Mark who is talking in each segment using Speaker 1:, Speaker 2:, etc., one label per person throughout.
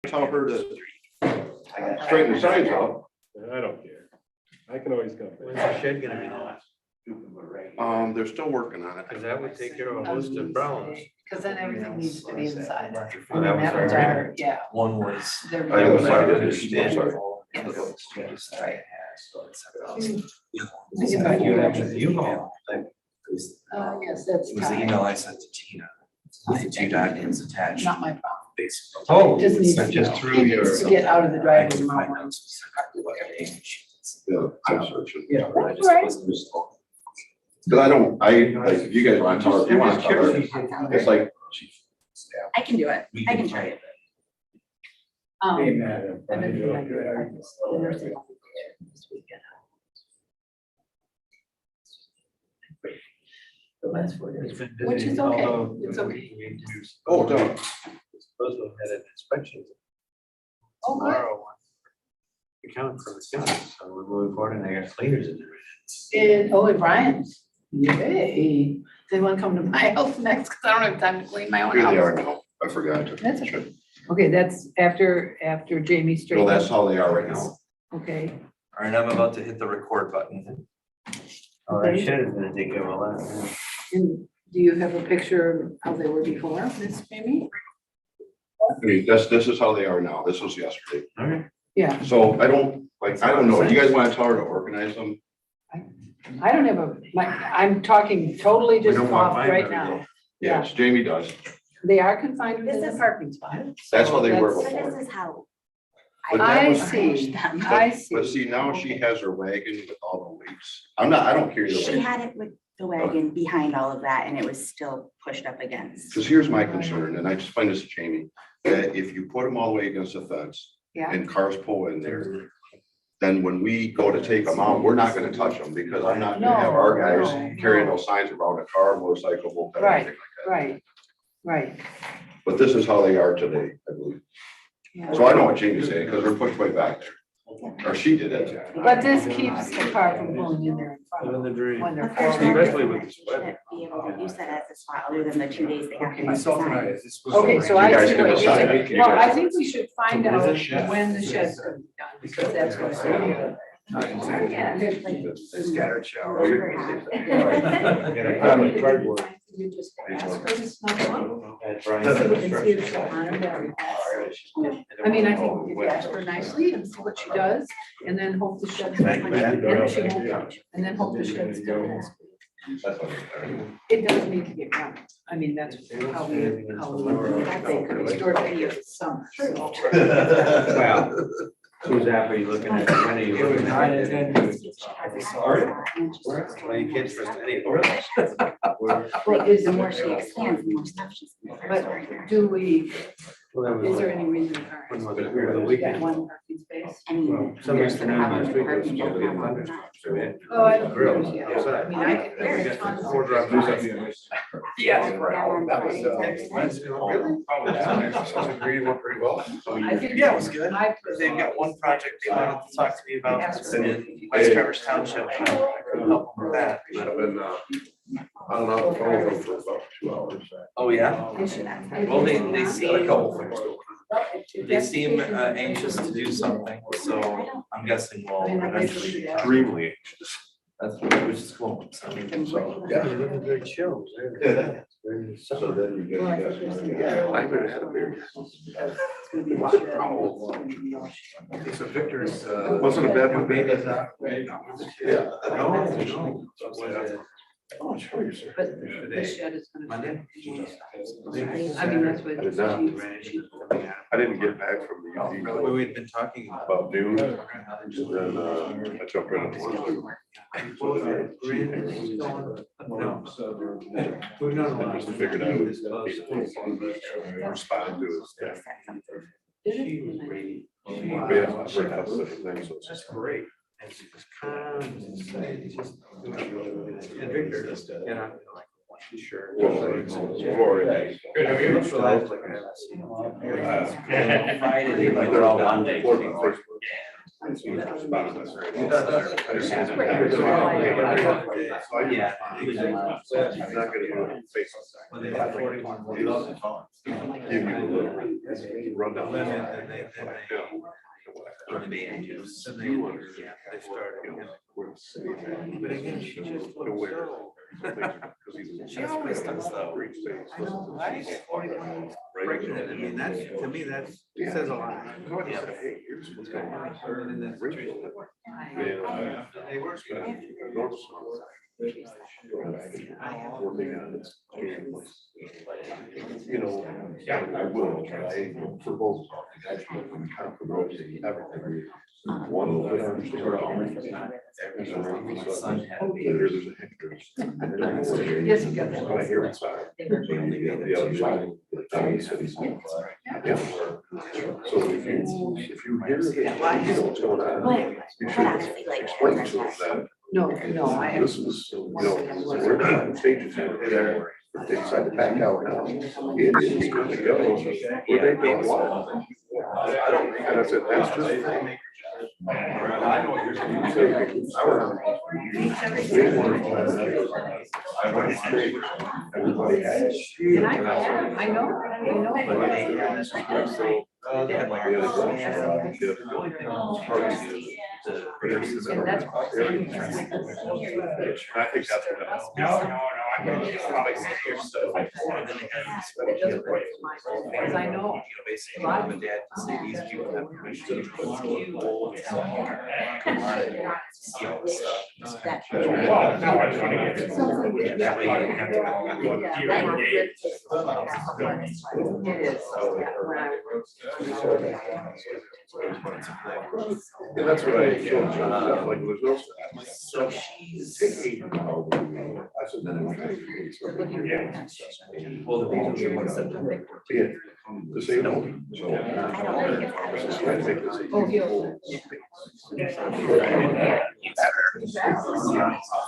Speaker 1: tell her to straighten the signs out.
Speaker 2: I don't care. I can always come.
Speaker 3: When's the shed gonna be done?
Speaker 1: They're still working on it.
Speaker 3: Cause that would take care of a host of problems.
Speaker 4: Because then everything needs to be inside.
Speaker 3: Well,
Speaker 4: And
Speaker 3: that
Speaker 4: then
Speaker 3: was
Speaker 4: that was
Speaker 3: our-
Speaker 4: our, yeah.
Speaker 3: One was.
Speaker 4: they're-
Speaker 1: I was
Speaker 3: I
Speaker 1: sorry.
Speaker 3: understand.
Speaker 4: Yes. Right. Think about
Speaker 3: You
Speaker 4: your-
Speaker 3: have the U-Haul thing.
Speaker 4: Yes, that's.
Speaker 5: It was the email I sent to Tina with the two documents attached.
Speaker 4: Not my problem.
Speaker 5: Basically.
Speaker 3: Oh,
Speaker 4: Just needs
Speaker 3: so
Speaker 4: to
Speaker 3: just
Speaker 4: know.
Speaker 3: through
Speaker 4: He
Speaker 3: your.
Speaker 4: needs to get out of the
Speaker 5: I
Speaker 4: driveway
Speaker 5: can
Speaker 4: tomorrow
Speaker 5: find
Speaker 4: morning.
Speaker 5: out specifically what her name is.
Speaker 1: Yeah, I'm searching.
Speaker 3: Yeah.
Speaker 5: I just
Speaker 4: Right.
Speaker 5: wasn't just-
Speaker 1: Cause I don't, like, if you guys want to tell her, if you want to tell her, it's like,
Speaker 6: I can do it.
Speaker 5: We
Speaker 6: I
Speaker 5: can
Speaker 6: can try it.
Speaker 3: Hey,
Speaker 4: Um,
Speaker 3: madam.
Speaker 4: and then we might do it this weekend. So that's what it is. Which is okay. It's okay.
Speaker 1: oh, no.
Speaker 3: Supposed to have had an inspection
Speaker 4: Oh, good.
Speaker 3: tomorrow. Account for the county, so we're moving forward and I got cleaners in there.
Speaker 4: In Brian's. Yay. They want to come to my house next because I don't have time to clean my own
Speaker 1: Here they are
Speaker 4: house.
Speaker 1: now. I forgot to.
Speaker 4: That's okay. Okay, that's after Jamie
Speaker 1: No,
Speaker 4: straight.
Speaker 1: that's how they are right now.
Speaker 4: Okay.
Speaker 5: All right, I'm about to hit the record button.
Speaker 3: Oh, that shed is gonna take care of all that.
Speaker 4: And do you have a picture of how they were before, Miss Jamie?
Speaker 1: I mean, this is how they are now. This was yesterday.
Speaker 3: All right.
Speaker 4: Yeah,
Speaker 1: So I don't know. You guys want to tell her to organize them?
Speaker 4: I don't have I'm talking totally just
Speaker 3: don't want
Speaker 4: off
Speaker 3: mine
Speaker 4: right
Speaker 3: every
Speaker 4: now.
Speaker 3: day.
Speaker 1: Yes, Jamie does.
Speaker 4: They are confined
Speaker 6: This
Speaker 4: within the
Speaker 6: is-
Speaker 4: parking spot.
Speaker 1: That's how they were
Speaker 4: That's-
Speaker 6: So
Speaker 1: before.
Speaker 6: this is how.
Speaker 1: But that
Speaker 4: I
Speaker 1: was-
Speaker 4: see,
Speaker 6: them.
Speaker 4: I see.
Speaker 1: But see, now she has her wagon with all the weights. I don't care either
Speaker 6: She
Speaker 1: way.
Speaker 6: had it with the wagon behind all of that and it was still pushed up against.
Speaker 1: Because here's my concern, and I just find this to Jamie, that if you put them all the way against the fence
Speaker 4: Yeah,
Speaker 1: and cars pull in there, then when we go to take them out, we're not gonna touch them because I'm not gonna have our guys
Speaker 4: No,
Speaker 1: carrying
Speaker 4: no.
Speaker 1: those signs around a car, motorcycle, moped,
Speaker 4: Right,
Speaker 1: anything like that.
Speaker 4: right, right.
Speaker 1: But this is how they are today, I believe.
Speaker 4: Yeah.
Speaker 1: So I know what Jamie's saying, because they're pushed way back there. Or she did it.
Speaker 4: But this keeps the car from pulling in there in front
Speaker 3: Living
Speaker 4: of
Speaker 3: the
Speaker 4: them
Speaker 3: dream.
Speaker 4: when they're
Speaker 6: But there's
Speaker 4: forward.
Speaker 6: no
Speaker 3: Especially
Speaker 6: reason
Speaker 3: with
Speaker 6: why
Speaker 3: this
Speaker 6: she
Speaker 3: weather.
Speaker 6: shouldn't be able to use that as a spot other than the 2 days they have to
Speaker 2: It's
Speaker 6: design.
Speaker 2: authorized. It's supposed
Speaker 4: Okay,
Speaker 2: to
Speaker 4: so
Speaker 2: rain.
Speaker 4: I
Speaker 1: You guys
Speaker 4: see
Speaker 1: can
Speaker 4: what you're
Speaker 1: decide.
Speaker 4: saying.
Speaker 1: You
Speaker 4: Well,
Speaker 1: guys-
Speaker 4: I think we should find
Speaker 3: So
Speaker 4: out
Speaker 3: where's the shed?
Speaker 4: when the shed's gonna be done, because that's what's. Yeah.
Speaker 2: It's scattered shower.
Speaker 4: You just ask her to snuggle up.
Speaker 3: At
Speaker 4: See
Speaker 3: Brian's
Speaker 4: what- and see if she'll
Speaker 3: construction.
Speaker 4: honor that request. I mean, I think if you ask her nicely and see what she does, and then hope the shed's.
Speaker 5: Thank you, man.
Speaker 4: And she won't, and then hope the shed's still. It does need to get done. I mean, that's how we they could restore it here this summer. So.
Speaker 3: Well, who's that, are you looking at, when are you looking at? Playing kids for any.
Speaker 4: Well, is
Speaker 6: The more she expands, the more stuff she's.
Speaker 4: But do we, is there any reason?
Speaker 3: When was it, over the
Speaker 4: We got
Speaker 3: weekend?
Speaker 4: one parking space.
Speaker 6: I mean, there's the problem with parking, no problem with that.
Speaker 4: Oh, I don't.
Speaker 3: Grill.
Speaker 4: Yeah, I mean, I could, there are tons of.
Speaker 6: Yeah.
Speaker 2: That was, really went pretty well.
Speaker 4: I think.
Speaker 5: Yeah, it was good.
Speaker 4: I
Speaker 5: They've got one project they wanted to talk to me about
Speaker 4: Yes.
Speaker 5: in West Traverse Township. I couldn't help them with that.
Speaker 2: I've been, I don't know, phone with them for about 2 hours.
Speaker 5: Oh, yeah?
Speaker 4: They should.
Speaker 5: Well, they
Speaker 2: Got a
Speaker 5: seem,
Speaker 2: couple things going
Speaker 5: they seem anxious to do something, so I'm guessing we'll eventually,
Speaker 1: Extremely anxious.
Speaker 5: that's, which is cool. So,
Speaker 2: Yeah.
Speaker 3: Very chill.
Speaker 5: Yeah.
Speaker 1: So then you get.
Speaker 2: Yeah, I haven't had a beer yet. So Victor's, wasn't a bad one, baby. Yeah. Oh, sure, sir.
Speaker 4: But the shed is gonna.
Speaker 5: Monday?
Speaker 4: I mean, that's what.
Speaker 2: I did not. I didn't get back from the
Speaker 5: We've been talking
Speaker 2: about noon, and then, I jumped right into work. I just figured I would respond to his staff. But yeah, I've heard a couple of things, so it's just
Speaker 3: Great. And she was calm, and it's just. And Victor, you know, like, sure.
Speaker 2: Friday,
Speaker 5: Friday, they like they're all Monday. Yeah.
Speaker 2: He's not gonna do it face
Speaker 5: When they have 41, they love the phone.
Speaker 2: Give you a little rundown.
Speaker 5: And they on the baby juice. And they started.
Speaker 3: But again, she just looks so.
Speaker 5: She always does though.
Speaker 3: I know, right? 41 pregnant, I mean, that's, to me, that's, says a lot.
Speaker 2: Hey, here's what's going on.
Speaker 3: And that's true.
Speaker 2: They work. Working on it. You know, I will, right, for both. Everything. One of them. There's a hectare.
Speaker 4: Yes, you got that.
Speaker 2: I hear it's fine. The other side. Yeah. So if you hear it, you know what's going on. You should
Speaker 6: honestly, like,
Speaker 2: explain to them that
Speaker 4: No, I.
Speaker 2: this is, you know, we're not stages here. They decide to back out now. It is good to go. Where they don't want. I don't, and I said, that's just. I know what you're saying. Everybody has.
Speaker 4: And I know.
Speaker 5: They had like a
Speaker 4: And that's.
Speaker 2: I think that's what.
Speaker 5: No.
Speaker 4: Because I know.
Speaker 5: Basically, mom and dad say these people have permission to see all the stuff. That way you don't have to.
Speaker 4: It is.
Speaker 2: Yeah, that's what I showed you, like, there's no.
Speaker 5: So she's.
Speaker 2: Take 8 hours. I said, then I'm trying to create something. Yeah.
Speaker 5: Well, the babies are 1 September.
Speaker 2: Yeah, the same. So.
Speaker 6: I don't think it's happening.
Speaker 2: Just trying to make this a
Speaker 4: Oh,
Speaker 2: useful space.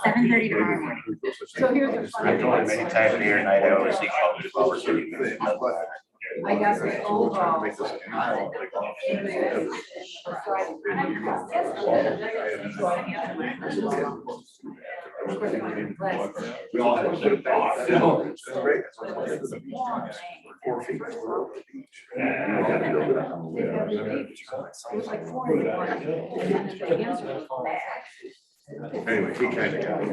Speaker 6: 7:30 tomorrow morning.
Speaker 4: So here's the
Speaker 7: I've told him anytime day or night, I always say call me while we're sitting there.
Speaker 4: I guess the overall.
Speaker 2: Make this a useful,
Speaker 1: We all have to put it back.
Speaker 2: It's great. 4 feet. I gotta build it up.
Speaker 4: It was like 4 in the morning, and then the answer was back.
Speaker 2: Anyway, he kind of got it.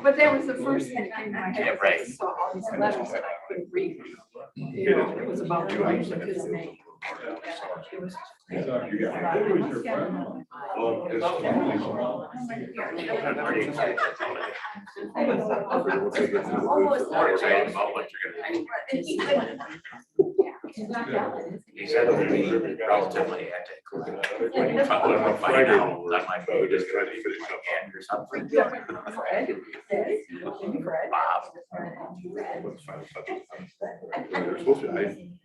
Speaker 4: But that was the first thing that came to my head.
Speaker 7: Yeah, right.
Speaker 4: I saw all these letters that I couldn't read. You know, it was about writing of his name. It was.
Speaker 7: Excited about what you're gonna do. He said it'll be relatively hectic. When you talk about find out, that might be just trying to finish up hand or something. Bob.
Speaker 2: They're supposed to, I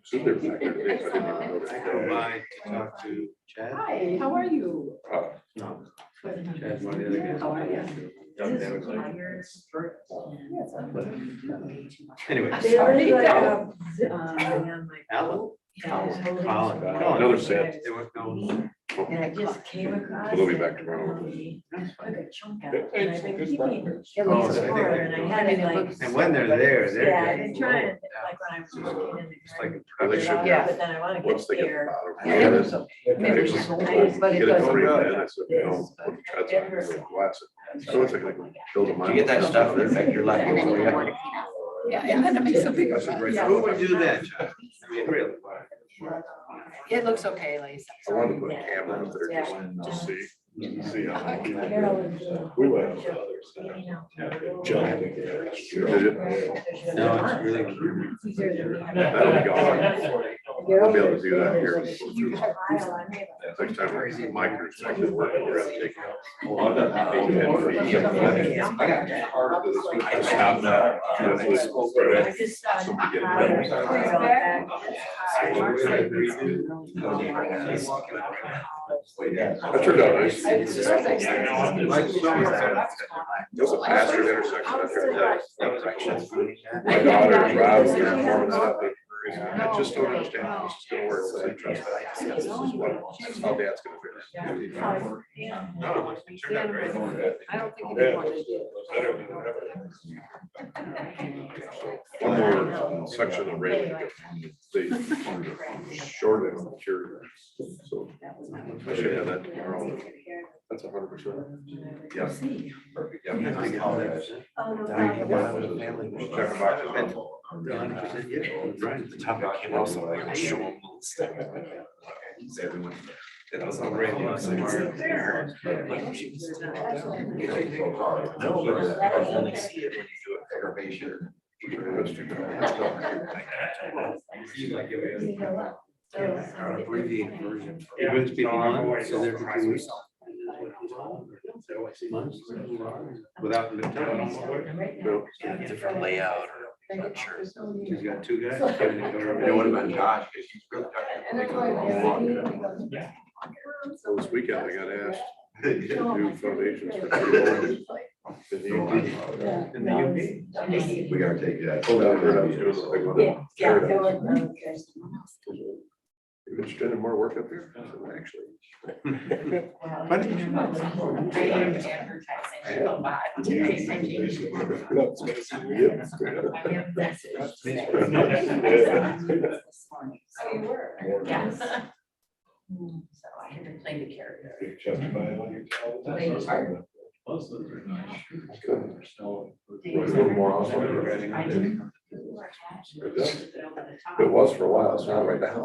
Speaker 2: assume they're back there today, so I didn't even know
Speaker 3: I
Speaker 2: that.
Speaker 3: go by to talk to Chad.
Speaker 4: Hi, how are you?
Speaker 3: Chad's one of the other guys.
Speaker 4: How are you?
Speaker 3: Anyway.
Speaker 4: They already
Speaker 3: Alan?
Speaker 4: Colin.
Speaker 2: Another set.
Speaker 3: They went going.
Speaker 8: And I just came across.
Speaker 2: We'll be back tomorrow.
Speaker 8: Took a chunk out, and I've been keeping it
Speaker 3: Oh,
Speaker 8: at
Speaker 3: so
Speaker 8: least
Speaker 3: they-
Speaker 8: 4, and I had it like.
Speaker 3: And when they're there, they're.
Speaker 8: Yeah, I've been trying, like when I was working in the.
Speaker 3: It's like a
Speaker 8: garden,
Speaker 2: should-
Speaker 8: yeah, but then I wanna
Speaker 2: Once
Speaker 8: get
Speaker 2: they get the
Speaker 8: there.
Speaker 2: bottom.
Speaker 8: Yeah, it was
Speaker 4: Maybe
Speaker 2: It's
Speaker 4: it's
Speaker 2: just-
Speaker 4: nice, but it
Speaker 2: Get it
Speaker 4: doesn't
Speaker 2: going,
Speaker 4: rub.
Speaker 2: and I said, you know, put the treads on, and then glass it. So it's like build a
Speaker 7: Did
Speaker 2: mine.
Speaker 7: you get that stuff that affect your life?
Speaker 6: And then you want to clean up.
Speaker 4: Yeah, and then it makes a big.
Speaker 3: Who would do that, Chad? I mean, really?
Speaker 4: It looks okay, Lisa.
Speaker 2: I wanted to put a camera up there just to see. How. We went. John. Did it?
Speaker 3: No, it's really.
Speaker 2: That'll be gone. I'll be able to do that here. Next time my crew's actually working, we're gonna take out.
Speaker 7: I stopped,
Speaker 8: I just
Speaker 2: That turned out nice. It was a bastard intersection. I tried that. My daughter drives, they're warming it up. I just don't understand how this is gonna work, so I trust that. This is how Dad's gonna figure it.
Speaker 7: No, it turned out great.
Speaker 4: I don't think he wanted to do
Speaker 2: One more section of railing, they shorted on the cure. So I should have that tomorrow. That's 100%.
Speaker 1: Yeah. Perfect. Yeah, I think how that is.
Speaker 2: Check the boxes.
Speaker 3: 100%, yeah. Right.
Speaker 5: The topic came up, so I show them little stuff.
Speaker 1: Everyone.
Speaker 5: It was already.
Speaker 1: No, but
Speaker 5: Then they see it when you do it.
Speaker 1: aggravation.
Speaker 2: That's too bad.
Speaker 3: Abbreviated version. It would be one, so there could be months without the
Speaker 2: No.
Speaker 5: Different layout or, not sure.
Speaker 3: He's got two guys.
Speaker 1: It would have been Josh, because he's really
Speaker 2: So this weekend I got asked to do foundations for two homes.
Speaker 3: In the UP.
Speaker 1: We gotta take that.
Speaker 2: Oh, I heard I was doing the big one.
Speaker 8: Yeah.
Speaker 2: Paradise. You've been spending more work up here? I said, actually.
Speaker 8: Yes. So I had to play the character.
Speaker 2: It was for a while, it's not right now.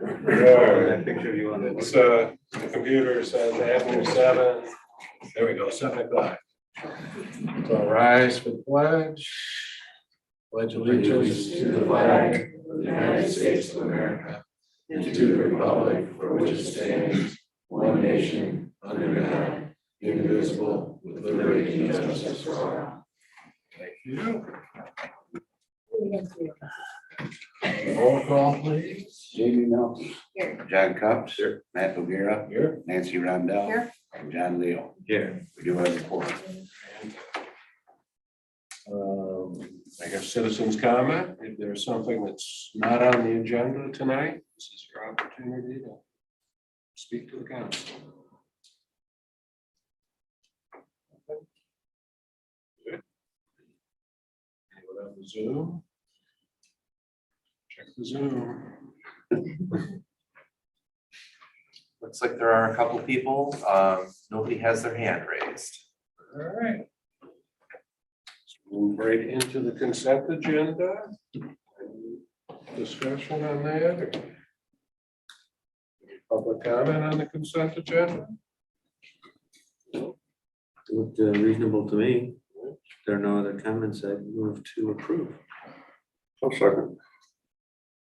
Speaker 3: That picture you on
Speaker 9: It's, the computer says Avenue 7. There we go, 7:00. So rise for the pledge. Pledge allegiance to the flag of the United States of America and to the republic for which it stands, one nation, under God, indivisible, with liberty and justice for all. Thank you. Roll call, please.
Speaker 10: Jamie Melton.
Speaker 8: Here.
Speaker 10: John Cox. Here. Matt O'Gara.
Speaker 9: Here.
Speaker 10: Nancy Rondell.
Speaker 8: Here.
Speaker 10: And John Leo.
Speaker 3: Here.
Speaker 10: We do have a report.
Speaker 9: I guess citizens comment, if there's something that's not on the agenda tonight, this is your opportunity to speak to the council. Anyone on the Zoom? Check the Zoom.
Speaker 5: Looks like there are a couple people. Nobody has their hand raised.
Speaker 9: All right. Move right into the consent agenda. Any discussion on that? Any public comment on the consent agenda?
Speaker 3: Looked reasonable to me. If there are no other comments, I'd move to approve.
Speaker 2: I'll second.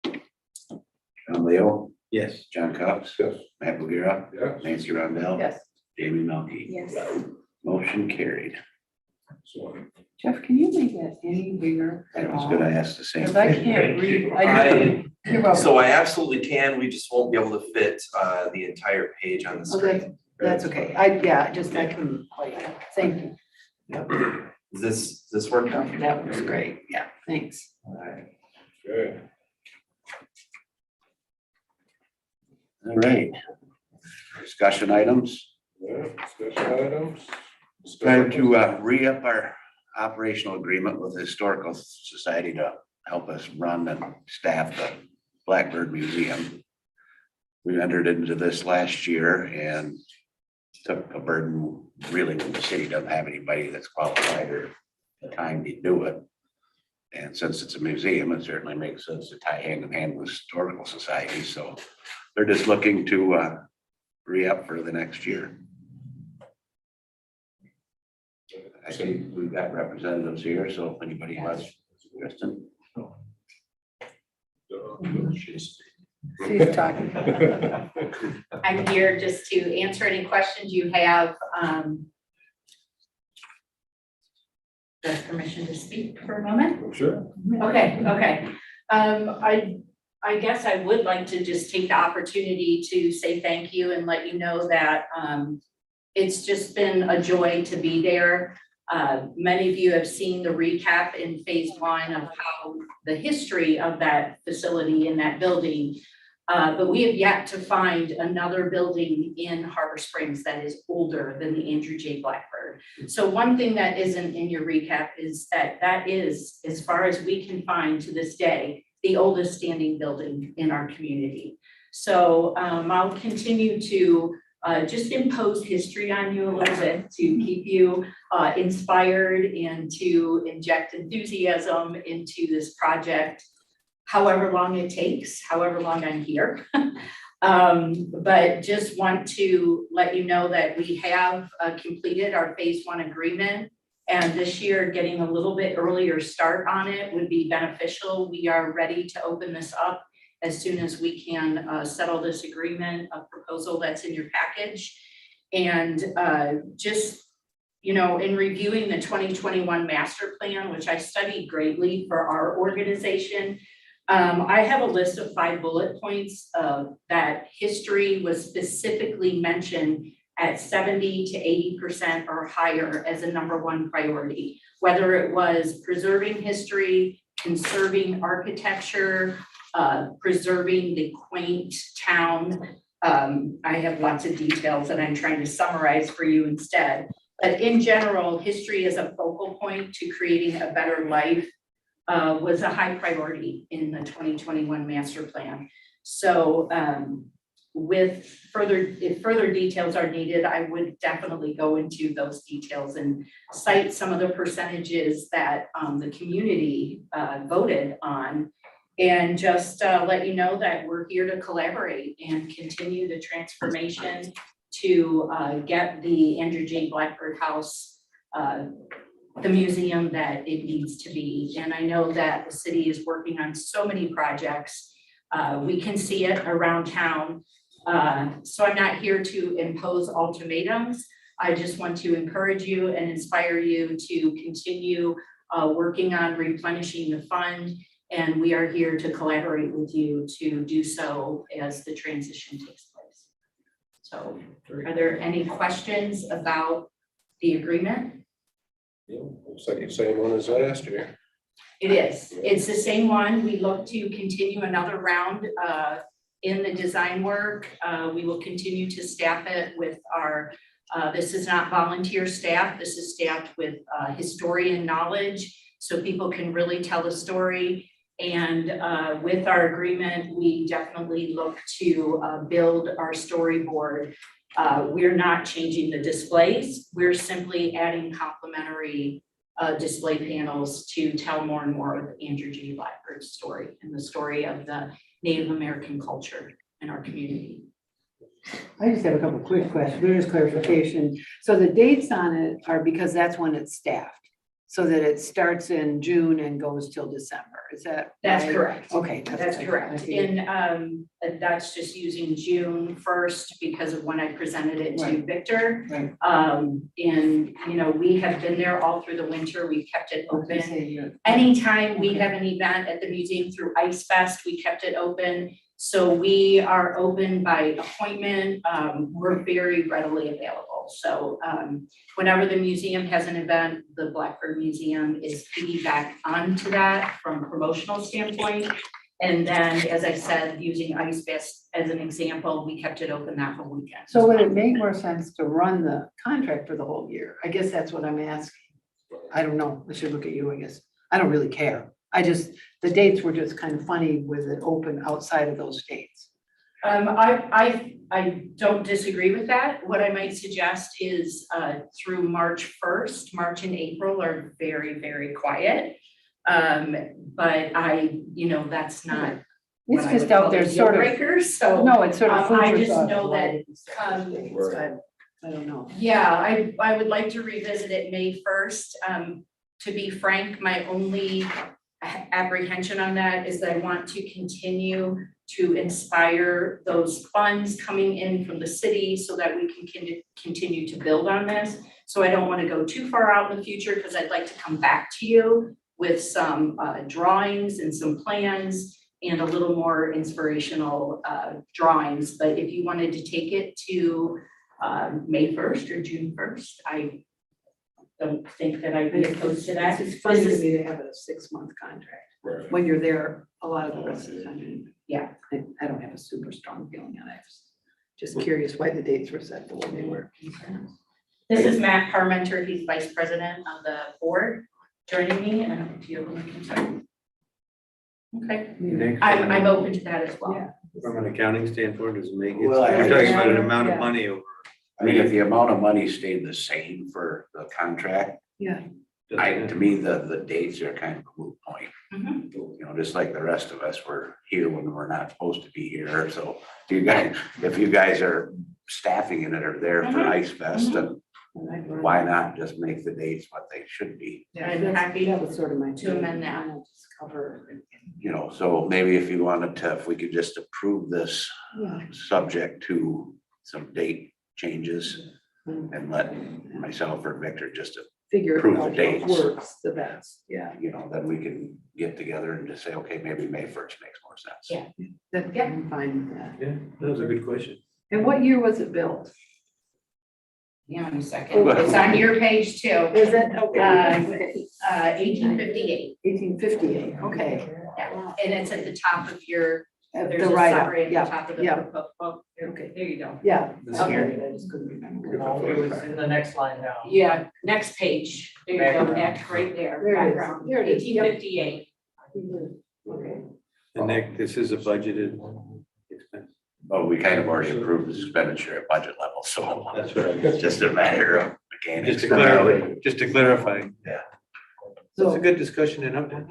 Speaker 10: John Leo.
Speaker 3: Yes.
Speaker 10: John Cox.
Speaker 2: Yes.
Speaker 10: Matt O'Gara.
Speaker 9: Yes.
Speaker 10: Nancy Rondell.
Speaker 8: Yes.
Speaker 10: Jamie Melton.
Speaker 8: Yes.
Speaker 10: Motion carried.
Speaker 9: So,
Speaker 4: Jeff, can you make that any bigger
Speaker 10: I
Speaker 4: at
Speaker 10: was
Speaker 4: all?
Speaker 10: gonna ask the same
Speaker 4: Because I
Speaker 10: thing.
Speaker 4: can't read. You're
Speaker 5: I,
Speaker 4: welcome.
Speaker 5: so I absolutely can. We just won't be able to fit the entire page on the screen.
Speaker 4: That's okay. I couldn't quite. Thank you.
Speaker 5: Does this work now?
Speaker 4: That was great. Yeah, thanks.
Speaker 9: good.
Speaker 10: All right. Discussion items.
Speaker 9: Yeah, discussion items.
Speaker 10: Time to re-up our operational agreement with the Historical Society to help us run and staff the Blackbird Museum. We entered into this last year and took a burden, really, when the city doesn't have anybody that's qualified or the time to do it. And since it's a museum, it certainly makes sense to tie hand in hand with Historical Society, so they're just looking to re-up for the next year. I see we've got representatives here, so if anybody has Kristen.
Speaker 4: She's talking.
Speaker 8: I'm here just to answer any questions you have. Just permission to speak for a moment?
Speaker 9: Sure.
Speaker 8: Okay. I guess I would like to just take the opportunity to say thank you and let you know that it's just been a joy to be there. Many of you have seen the recap in phase one of how the history of that facility in that building. But we have yet to find another building in Harbor Springs that is older than the Andrew J. Blackbird. So one thing that isn't in your recap is that is, as far as we can find to this day, the oldest standing building in our community. So I'll continue to just impose history on you a little bit to keep you inspired and to inject enthusiasm into this project, however long it takes, however long I'm here. But just want to let you know that we have completed our phase one agreement. And this year, getting a little bit earlier start on it would be beneficial. We are ready to open this up as soon as we can settle this agreement, a proposal that's in your package. And just, you know, in reviewing the 2021 master plan, which I studied greatly for our organization, I have a list of 5 bullet points that history was specifically mentioned at 70 to 80% or higher as a #1 priority, whether it was preserving history, conserving architecture, preserving the quaint town. I have lots of details that I'm trying to summarize for you instead. But in general, history as a focal point to creating a better life was a high priority in the 2021 master plan. So if further details are needed, I would definitely go into those details and cite some of the percentages that the community voted on. And just let you know that we're here to collaborate and continue the transformation to get the Andrew J. Blackbird House, the museum that it needs to be. And I know that the city is working on so many projects. We can see it around town. So I'm not here to impose ultimatums. I just want to encourage you and inspire you to continue working on replenishing the fund. And we are here to collaborate with you to do so as the transition takes place. So are there any questions about the agreement?
Speaker 9: Yeah, looks like the same one as last year.
Speaker 8: It is. It's the same one. We look to continue another round in the design work. We will continue to staff it with our, this is not volunteer staff. This is staffed with historian knowledge so people can really tell a story. And with our agreement, we definitely look to build our storyboard. We're not changing the displays. We're simply adding complementary display panels to tell more and more of Andrew J. Blackbird's story and the story of the Native American culture in our community.
Speaker 11: I just have a couple quick questions, just clarification. So the dates on it are because that's when it's staffed, so that it starts in June and goes till December. Is that
Speaker 8: That's
Speaker 11: right?
Speaker 8: correct.
Speaker 11: Okay.
Speaker 8: That's correct. And that's just using June 1st because of when I presented it to
Speaker 11: Right.
Speaker 8: Victor.
Speaker 11: Right.
Speaker 8: And, you know, we have been there all through the winter. We've kept it open.
Speaker 11: Okay.
Speaker 8: Anytime we have an event at the museum through Ice Fest, we kept it open. So we are open by appointment. We're very readily available. So whenever the museum has an event, the Blackbird Museum is piggyback onto that from a promotional standpoint. And then, as I said, using Ice Fest as an example, we kept it open that whole weekend.
Speaker 11: So would it make more sense to run the contract for the whole year? I guess that's what I'm asking. I don't know. I should look at you, I guess. I don't really care. The dates were just kind of funny with it open outside of those dates.
Speaker 8: I don't disagree with that. What I might suggest is through March 1st, March and April are very, very quiet. But that's not.
Speaker 11: It's just out there sort of.
Speaker 8: Breakers, so.
Speaker 11: No, it's sort of. food
Speaker 8: I
Speaker 11: for
Speaker 8: just
Speaker 11: thought.
Speaker 8: know that,
Speaker 11: I don't know.
Speaker 8: yeah, I would like to revisit it May 1st. To be frank, my only apprehension on that is that I want to continue to inspire those funds coming in from the city so that we can continue to build on this. So I don't want to go too far out in the future because I'd like to come back to you with some drawings and some plans and a little more inspirational drawings. But if you wanted to take it to May 1st or June 1st, don't think that I'd be opposed to that.
Speaker 11: It's funny
Speaker 8: This
Speaker 11: to
Speaker 8: is-
Speaker 11: me to have a 6-month contract
Speaker 2: Right.
Speaker 11: when you're there a lot of the rest of the time.
Speaker 8: Yeah.
Speaker 11: I don't have a super strong feeling on it. Just curious why the dates were set the way they were.
Speaker 8: This is Matt Parmenter, he's vice president of the board, joining me, and if you have any concern. Okay,
Speaker 3: Nick,
Speaker 8: I'm open to that as well.
Speaker 11: Yeah.
Speaker 3: from an accounting standpoint, does it make it,
Speaker 10: Well, I
Speaker 3: you're talking about an
Speaker 11: understand.
Speaker 3: amount of
Speaker 11: Yeah.
Speaker 3: money over.
Speaker 10: I mean, if the amount of money stayed the same for the contract,
Speaker 11: Yeah,
Speaker 10: to me, the dates are kind of a moot point.
Speaker 8: Mhm.
Speaker 10: You know, just like the rest of us, we're here when we're not supposed to be here, so if you guys are staffing in it or there for
Speaker 8: Mhm.
Speaker 10: Ice Fest, then why not just make the dates what they should be?
Speaker 8: I'm happy
Speaker 11: that was sort of my.
Speaker 8: to amend that.
Speaker 11: Just cover.
Speaker 10: You know, so maybe if you wanted to, if we could just approve this,
Speaker 11: Yeah.
Speaker 10: subject to some date changes and let myself or Victor just,
Speaker 11: Figure
Speaker 10: Approve the
Speaker 11: out what
Speaker 10: dates.
Speaker 11: works the best, yeah.
Speaker 10: you know, then we can get together and just say, okay, maybe May 1st makes more sense.
Speaker 8: Yeah.
Speaker 11: That,
Speaker 8: Yeah.
Speaker 11: I'm fine with that.
Speaker 3: Yeah, that was a good question.
Speaker 11: And what year was it built?
Speaker 8: Hang on a second, it's on your page too,
Speaker 11: Is it, okay,
Speaker 8: 1858,
Speaker 11: 1858, okay.
Speaker 8: yeah, and it's at the top of your,
Speaker 11: At
Speaker 8: there's
Speaker 11: the
Speaker 8: a
Speaker 11: write-up,
Speaker 8: summary at the
Speaker 11: yeah,
Speaker 8: top of the.
Speaker 11: yeah.
Speaker 8: Oh, okay, there you go.
Speaker 11: Yeah.
Speaker 3: This
Speaker 11: Okay,
Speaker 3: year.
Speaker 11: I just couldn't remember.
Speaker 7: It was in the next line down.
Speaker 8: Yeah, next page, there you go,
Speaker 7: Background.
Speaker 8: Nick, right there,
Speaker 11: There it is.
Speaker 8: background,
Speaker 11: There it is, yep.
Speaker 8: 1858.
Speaker 11: Okay.
Speaker 3: And Nick, this is a budgeted expense.
Speaker 10: But we kind of already approved the expenditure at budget level, so
Speaker 3: That's right.
Speaker 10: it's just a matter of mechanics.
Speaker 3: Just to clarify.
Speaker 10: Yeah.
Speaker 3: So it's a good discussion and update.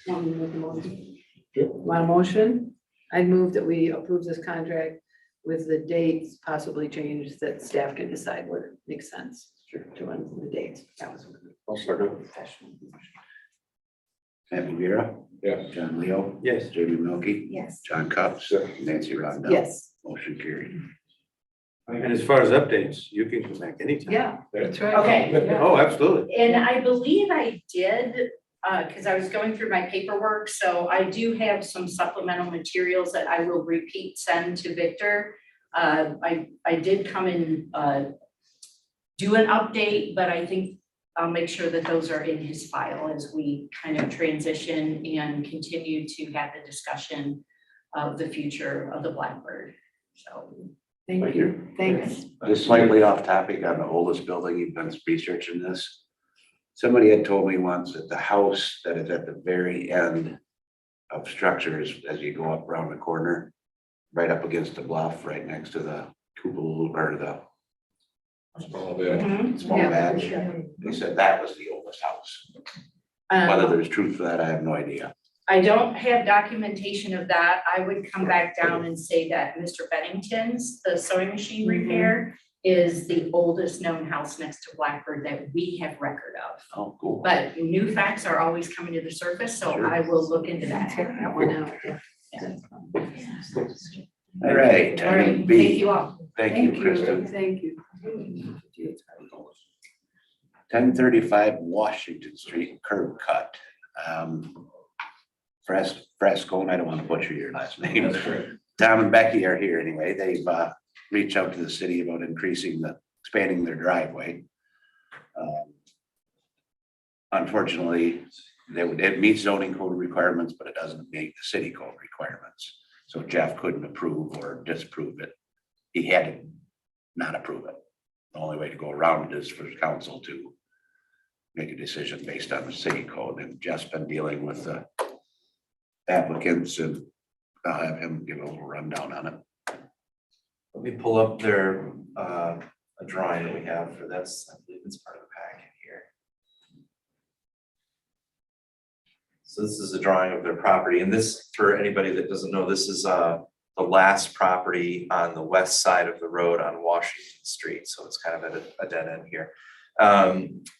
Speaker 11: Want me to make a motion? Want a motion? I move that we approve this contract with the dates possibly changed, that staff can decide what makes sense to run the dates. That was.
Speaker 2: I'll second.
Speaker 11: Professional.
Speaker 10: Sammy Vera,
Speaker 2: Yeah.
Speaker 10: John Leo,
Speaker 3: Yes.
Speaker 10: Jamie Milky,
Speaker 6: Yes.
Speaker 10: John Cups, Nancy Rondell.
Speaker 11: Yes,
Speaker 10: Motion carried.
Speaker 3: And as far as updates, you can come back anytime.
Speaker 11: yeah, that's right.
Speaker 8: Okay.
Speaker 3: Oh, absolutely.
Speaker 8: And I believe I did, because I was going through my paperwork, so I do have some supplemental materials that I will send to Victor. I did come and do an update, but I think I'll make sure that those are in his file as we kind of transition and continue to have the discussion of the future of the Blackbird, so.
Speaker 11: Thank you, thanks.
Speaker 10: Just slightly off topic on the oldest building, you've been researching this. Somebody had told me once that the house that is at the very end of structures, as you go up around the corner, right up against the bluff, right next to the cupola or the small
Speaker 11: Yeah.
Speaker 10: badge, they said that was the oldest house. Whether
Speaker 8: Um,
Speaker 10: there's truth to that, I have no idea.
Speaker 8: I don't have documentation of that. I would come back down and say that Mr. Bennington's, the sewing machine repair, is the oldest known house next to Blackbird that we have record of.
Speaker 10: Oh, cool.
Speaker 8: But new facts are always coming to the surface, so
Speaker 10: Sure.
Speaker 8: I will look into that.
Speaker 11: That one out, yeah.
Speaker 10: All right,
Speaker 8: All right,
Speaker 10: item
Speaker 8: thank
Speaker 10: B.
Speaker 8: you all.
Speaker 10: Thank you, Kristen.
Speaker 11: Thank you.
Speaker 10: 1035 Washington Street curb cut. Fresco, I don't want to butcher your last name. Tom and Becky are here anyway. They've reached out to the city about expanding their driveway. Unfortunately, it meets zoning code requirements, but it doesn't meet the city code requirements. So Jeff couldn't approve or disapprove it. He had to not approve it. The only way to go around it is for council to make a decision based on the city code, and Jeff's been dealing with the applicants, and I'll have him give a little rundown on it.
Speaker 5: Let me pull up their, a drawing that we have for this. I believe it's part of the packet here. So this is a drawing of their property, and this, for anybody that doesn't know, this is the last property on the west side of the road on Washington Street, so it's kind of at a dead end here.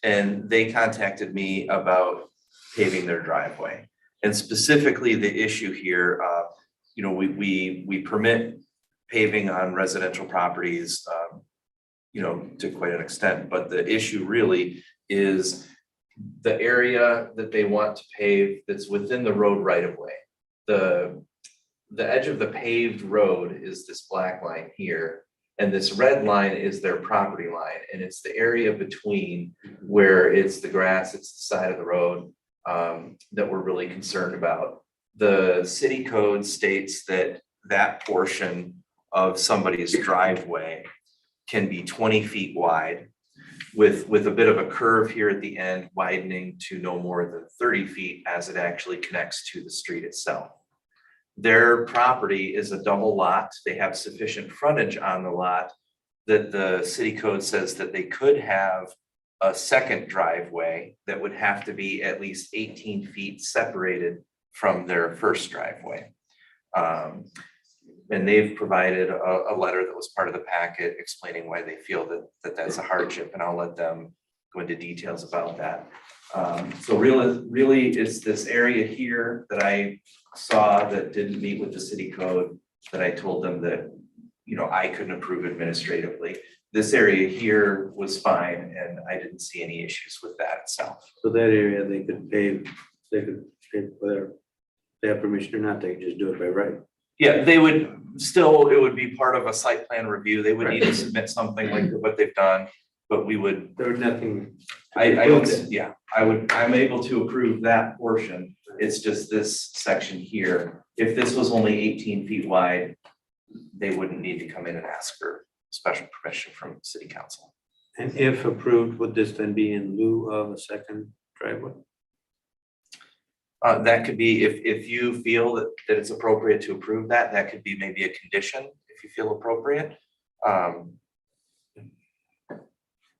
Speaker 5: And they contacted me about paving their driveway. And specifically, the issue here, you know, we permit paving on residential properties, you know, to quite an extent, but the issue really is the area that they want to pave that's within the road right of way. The edge of the paved road is this black line here, And this red line is their property line, and it's the area between where it's the grass, it's the side of the road that we're really concerned about. The city code states that that portion of somebody's driveway can be 20 feet wide with a bit of a curve here at the end, widening to no more than 30 feet as it actually connects to the street itself. Their property is a double lot. They have sufficient frontage on the lot that the city code says that they could have a second driveway that would have to be at least 18 feet separated from their first driveway. And they've provided a letter that was part of the packet explaining why they feel that that's a hardship, and I'll let them go into details about that. So really it's this area here that I saw that didn't meet with the city code, that I told them that, you know, I couldn't approve administratively. This area here was fine, and I didn't see any issues with that itself.
Speaker 3: So that area, they could pave whether they have permission or not, they could just do it by right.
Speaker 5: Yeah, they would still, it would be part of a site plan review. They would need to submit something like what they've done, but we would.
Speaker 3: There was nothing.
Speaker 5: I don't, yeah, I'm able to approve that portion. It's just this section here. If this was only 18 feet wide, they wouldn't need to come in and ask for special permission from city council.
Speaker 3: And if approved, would this then be in lieu of a second driveway?
Speaker 5: That could be, if you feel that it's appropriate to approve that, that could be maybe a condition, if you feel appropriate.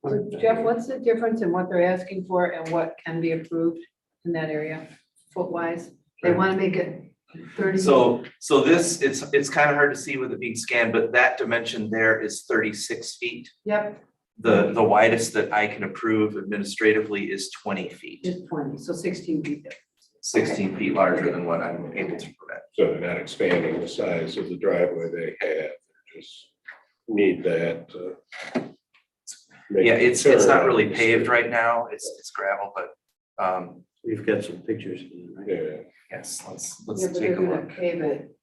Speaker 11: So Jeff, what's the difference in what they're asking for and what can be approved in that area, foot wise? They want to make it 30.
Speaker 5: So this, it's kind of hard to see with it being scanned, but that dimension there is 36 feet.
Speaker 11: Yep,
Speaker 5: The widest that I can approve administratively is 20 feet,
Speaker 11: just 20, so 16 feet there.
Speaker 5: 16 feet larger than what I'm able to permit.
Speaker 2: So they're not expanding the size of the driveway they have, they just need that.
Speaker 5: Yeah, it's not really paved right now. It's gravel, but
Speaker 3: We've got some pictures, right?
Speaker 2: Yeah,
Speaker 5: yes, let's
Speaker 11: Yeah, but
Speaker 5: take
Speaker 11: they're
Speaker 5: a
Speaker 11: gonna
Speaker 5: look.
Speaker 11: pave it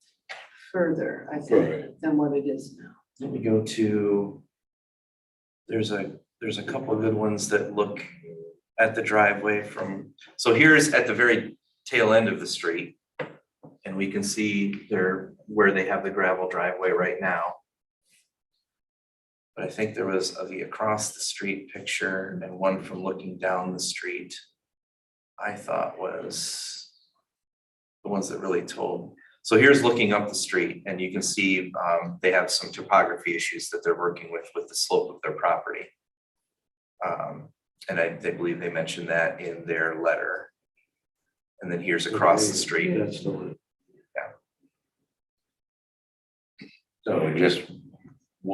Speaker 11: further, I think,
Speaker 2: Right.
Speaker 11: than what it is now.
Speaker 5: Let me go to, there's a couple of good ones that look at the driveway from, so here's at the very tail end of the street. And we can see where they have the gravel driveway right now. But I think there was the across the street picture and one from looking down the street. I thought was the ones that really told. So here's looking up the street, and you can see they have some topography issues that they're working with the slope of their property. And they believe they mentioned that in their letter. And then here's across the street.
Speaker 3: That's the one.
Speaker 10: So we just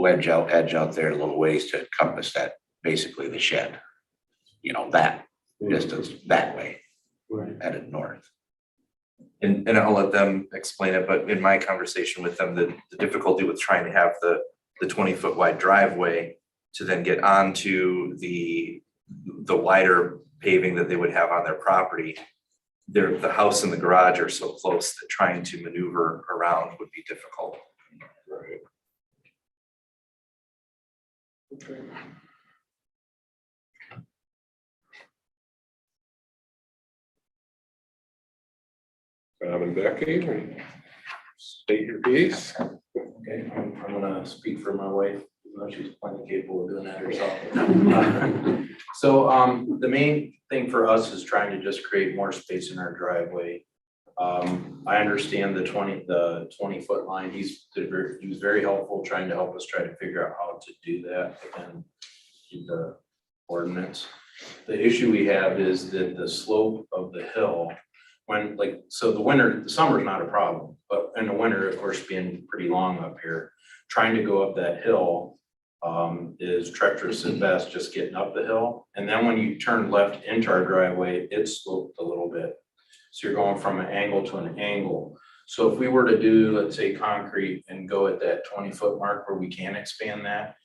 Speaker 10: edge out there a little ways to encompass that, basically the shed. You know, that distance that way,
Speaker 3: Right.
Speaker 10: headed north.
Speaker 5: And I'll let them explain it, but in my conversation with them, the difficulty with trying to have the 20-foot wide driveway to then get onto the wider paving that they would have on their property, the house and the garage are so close that trying to maneuver around would be difficult.
Speaker 2: right. And Becky, state your piece.
Speaker 7: Okay, I'm gonna speak for my wife, even though she's plenty capable of doing that herself. So, the main thing for us is trying to just create more space in our driveway. I understand the 20-foot line. He was very helpful trying to help us try to figure out how to do that and keep the ordinance. The issue we have is that the slope of the hill, the summer's not a problem, but in the winter, of course, being pretty long up here, trying to go up that hill is treacherous at best, just getting up the hill. And then when you turn left into our driveway, it's sloped a little bit. So you're going from an angle to an angle. So if we were to do, let's say, concrete and go at that 20-foot mark where we can expand that,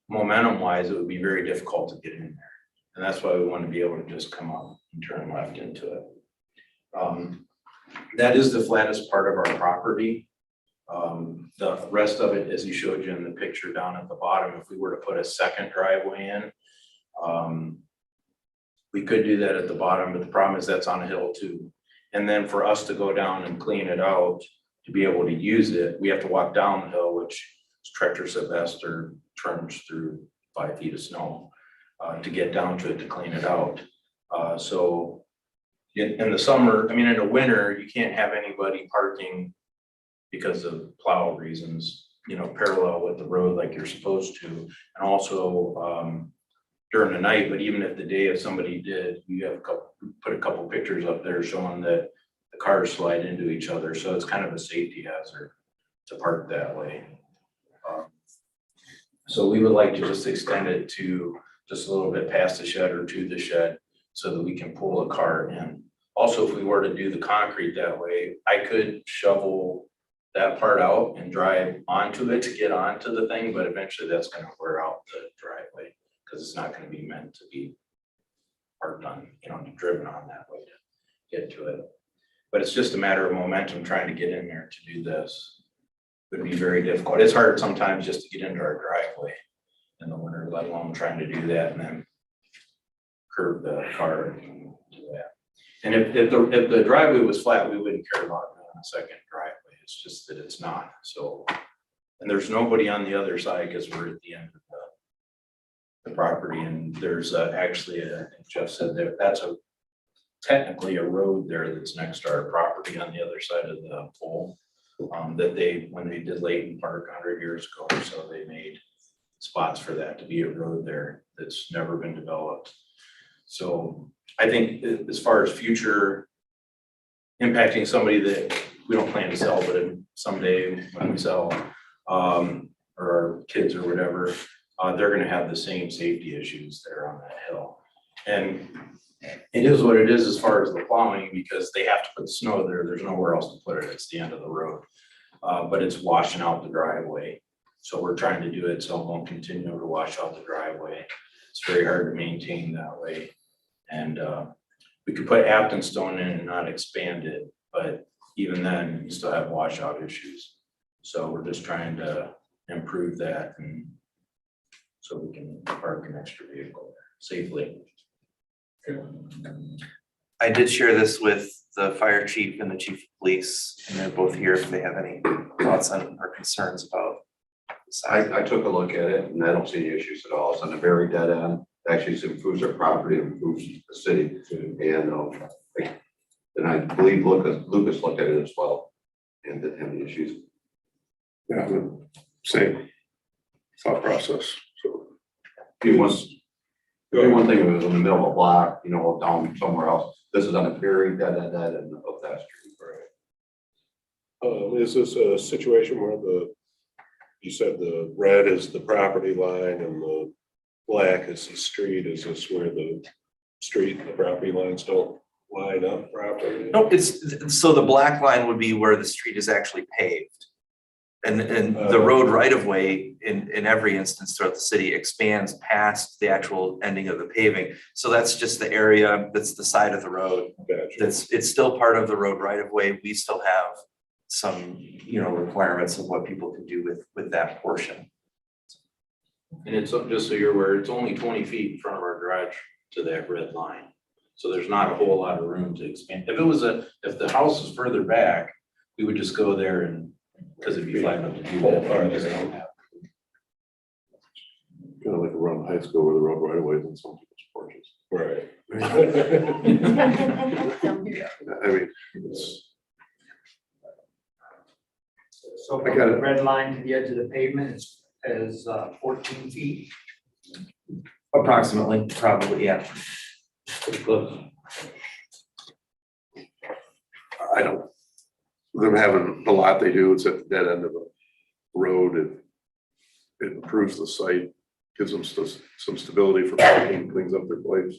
Speaker 7: momentum wise, it would be very difficult to get in there. And that's why we want to be able to just come up and turn left into it. That is the flattest part of our property. The rest of it, as he showed you in the picture down at the bottom, if we were to put a second driveway in, we could do that at the bottom, but the problem is that's on a hill too. And then for us to go down and clean it out, to be able to use it, we have to walk down the hill, which is treacherous at best or turns through 5 feet of snow to get down to it to clean it out. So in the summer, I mean, in the winter, you can't have anybody parking because of plow reasons, you know, parallel with the road like you're supposed to. And also during the night, but even if the day, if somebody did, you have put a couple pictures up there showing that the cars slide into each other. So it's kind of a safety hazard to park that way. So we would like to just extend it to just a little bit past the shed or to the shed so that we can pull a car in. Also, if we were to do the concrete that way, I could shovel that part out and drive onto it to get onto the thing, but eventually that's gonna wear out the driveway because it's not gonna be meant to be parked on, you know, driven on that way to get to it. But it's just a matter of momentum trying to get in there to do this. Would be very difficult. It's hard sometimes just to get into our driveway in the winter, let alone trying to do that and then curve the car and do that. And if the driveway was flat, we wouldn't care about doing a second driveway. It's just that it's not. So, and there's nobody on the other side because we're at the end of the property, and there's actually Jeff said that's technically a road there that's next to our property on the other side of the pole. That when they did Layton Park 100 years ago or so, they made spots for that to be a road there that's never been developed. So I think as far as future impacting somebody that we don't plan to sell, but someday when we sell, or our kids or whatever, they're gonna have the same safety issues there on that hill. And it is what it is as far as the plowing, because they have to put the snow there. There's nowhere else to put it. It's the end of the road. But it's washing out the driveway. So we're trying to do it so it won't continue to wash out the driveway. It's very hard to maintain that way. And we could put Afton stone in and not expand it, but even then you still have washout issues. So we're just trying to improve that, and so we can park an extra vehicle there safely.
Speaker 5: I did share this with the fire chief and the chief of police, and they're both here if they have any thoughts on or concerns about.
Speaker 1: I took a look at it and I don't see any issues at all. It's on a very dead end. Actually, it improves our property, improves the city. And I believe Lucas looked at it as well and didn't have any issues.
Speaker 2: Yeah, same thought process. So
Speaker 1: One thing, it was in the middle of a block, you know, down somewhere else. This is on a very dead end of that street.
Speaker 9: Is this a situation where you said the red is the property line and the black is the street? Is this where the street and the property lines don't line up properly?
Speaker 5: No, so the black line would be where the street is actually paved. And the road right of way in every instance throughout the city expands past the actual ending of the paving. So that's just the area, that's the side of the road.
Speaker 9: Gotcha.
Speaker 5: It's still part of the road right of way. We still have some, you know, requirements of what people can do with that portion.
Speaker 7: And it's, just so you're aware, it's only 20 feet in front of our garage to that red line. So there's not a whole lot of room to expand. If the house is further back, we would just go there and, because it'd be flat enough to do that. We just don't have.
Speaker 2: kind of like around high school where the road right away is in some people's porches.
Speaker 9: Right.
Speaker 2: I mean, it's,
Speaker 3: So
Speaker 2: I
Speaker 3: from
Speaker 2: got
Speaker 3: the
Speaker 2: it.
Speaker 3: red line to the edge of the pavement is 14 feet.
Speaker 5: Approximately, probably, yeah.
Speaker 7: Pretty close.
Speaker 2: I don't, them having the lot they do, it's at the dead end of the road. It improves the site, gives them some stability for parking, cleans up their place.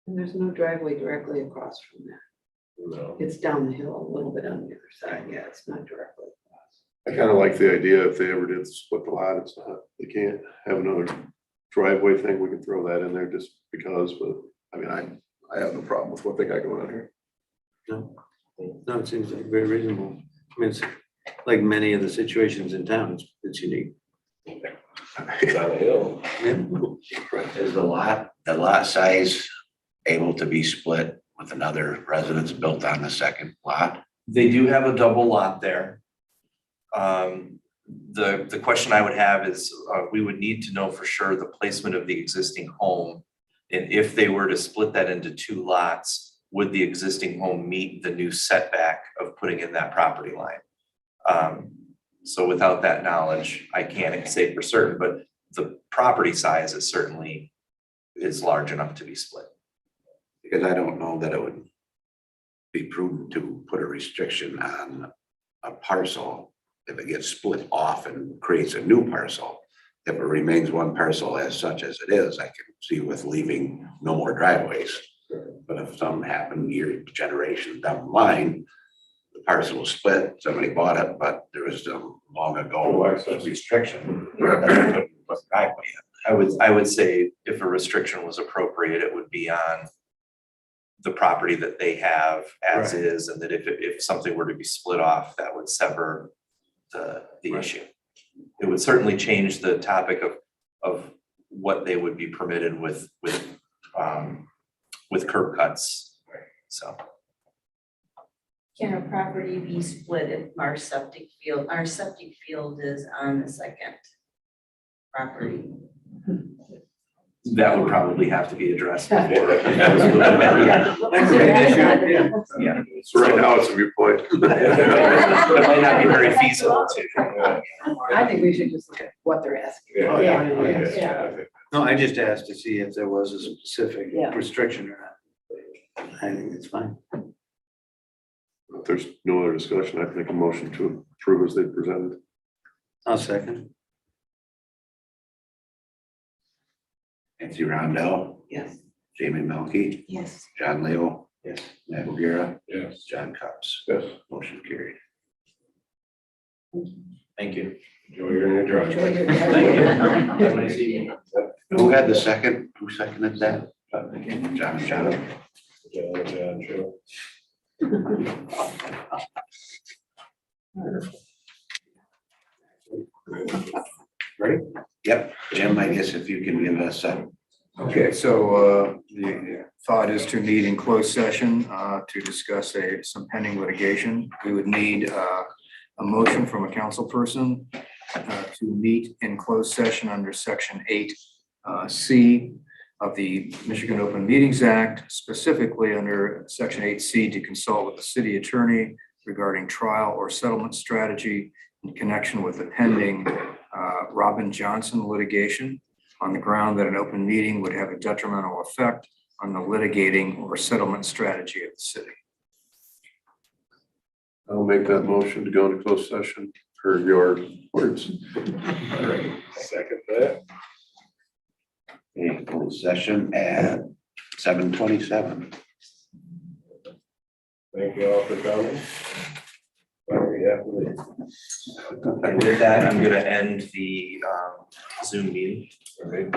Speaker 11: And there's no driveway directly across from that.
Speaker 9: No.
Speaker 11: It's down the hill a little bit on the other side. Yeah, it's not directly across.
Speaker 2: I kind of like the idea if they ever did split the lot, it's not, they can't have another driveway thing. We can throw that in there just because, but I mean, I have no problem with what they got going on here.
Speaker 3: No, it seems like very reasonable. I mean, it's like many of the situations in town, it's unique.
Speaker 9: It's on a hill.
Speaker 10: Is the lot size able to be split with another residence built on the second lot?
Speaker 5: They do have a double lot there. The question I would have is, we would need to know for sure the placement of the existing home. And if they were to split that into 2 lots, would the existing home meet the new setback of putting in that property line? So without that knowledge, I can't say for certain, but the property size is certainly large enough to be split.
Speaker 10: Because I don't know that it would be prudent to put a restriction on a parcel if it gets split off and creates a new parcel. If it remains one parcel as such as it is, I can see with leaving no more driveways. But if something happened year, generations down the line, the parcel was split, somebody bought it, but there was some long ago restriction. Driveway.
Speaker 5: I would say if a restriction was appropriate, it would be on the property that they have as
Speaker 3: Right.
Speaker 5: is, and that if something were to be split off, that would sever the issue. It would certainly change the topic of what they would be permitted with curb cuts, so.
Speaker 12: Can a property be split if our septic field is on the second property?
Speaker 5: That would probably have to be addressed before.
Speaker 3: Yeah.
Speaker 5: Yeah.
Speaker 2: So right now, it's a viewpoint.
Speaker 5: It might not be very feasible to.
Speaker 11: I think we should just look at what they're asking.
Speaker 9: Yeah.
Speaker 3: No, I just asked to see if there was a specific
Speaker 11: Yeah.
Speaker 3: restriction or not. I think it's fine.
Speaker 2: If there's no other discussion, I'd make a motion to approve as they presented.
Speaker 3: I'll second.
Speaker 10: Nancy Rondell,
Speaker 11: Yes.
Speaker 10: Jamie Melky,
Speaker 6: Yes.
Speaker 10: John Leo,
Speaker 3: Yes.
Speaker 10: Matt O'Gara,
Speaker 9: Yes.
Speaker 10: John Cops.
Speaker 2: Yes.
Speaker 10: Motion carried.
Speaker 5: Thank you.
Speaker 9: Enjoy your new drive.
Speaker 3: Thank you. Have a nice evening.
Speaker 10: Who had the second? Who seconded that? John.
Speaker 9: John, sure.
Speaker 10: Ready? Yep, Jim, I guess if you can give us a.
Speaker 13: Okay, so the thought is to meet in closed session to discuss some pending litigation. We would need a motion from a council person to meet in closed session under section 8C of the Michigan Open Meetings Act, specifically under section 8C to consult with the city attorney regarding trial or settlement strategy in connection with the pending Robin Johnson litigation, on the ground that an open meeting would have a detrimental effect on the litigating or settlement strategy of the city.
Speaker 2: I'll make that motion to go into closed session per your words.
Speaker 9: Second that.
Speaker 10: A closed session at 7:27.
Speaker 9: Thank you all for coming. Sorry, you have to leave.
Speaker 5: And with that, I'm gonna end the Zoom meeting.
Speaker 9: All right.